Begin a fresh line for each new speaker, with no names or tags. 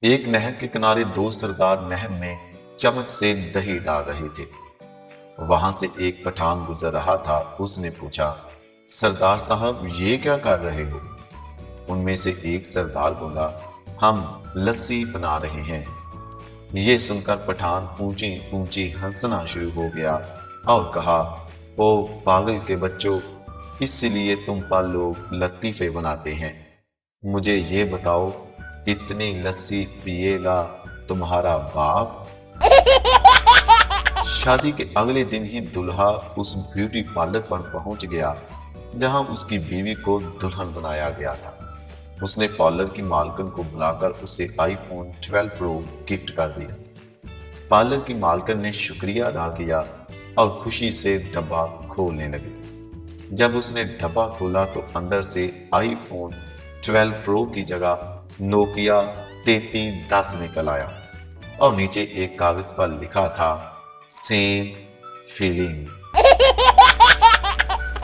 ایک نہر کے کنارے دو سردار نہر میں چمچ سے دہی ڈال رہے تھے۔ وہاں سے ایک پٹھان گزر رہا تھا۔ اس نے پوچھا، سردار صاحب یہ کیا کر رہے ہو؟ ان میں سے ایک سردار بولا، ہم لسی بنا رہے ہیں۔ یہ سن کر پٹھان اونچی اونچی ہنسنا شروع ہو گیا اور کہا، او پاگل کے بچوں، اس لیے تم پر لوگ لطیفے بناتے ہیں۔ مجھے یہ بتاؤ، اتنی لسی پیے گا تمہارا باپ؟ شادی کے اگلے دن ہی دلہا اس بیوٹی پارلر پر پہنچ گیا جہاں اس کی بیوی کو دلہن بنایا گیا تھا۔ اس نے پارلر کی مالکن کو بلا کر اسے آئی فون 12 پرو گفٹ کر دیا۔ پارلر کی مالکن نے شکریہ ادا کیا اور خوشی سے ڈبہ کھولنے لگی۔ جب اس نے ڈبہ کھولا تو اندر سے آئی فون 12 پرو کی جگہ نوکیا 3310 نکل آیا اور نیچے ایک کاغذ پر لکھا تھا، سیم فیلنگ۔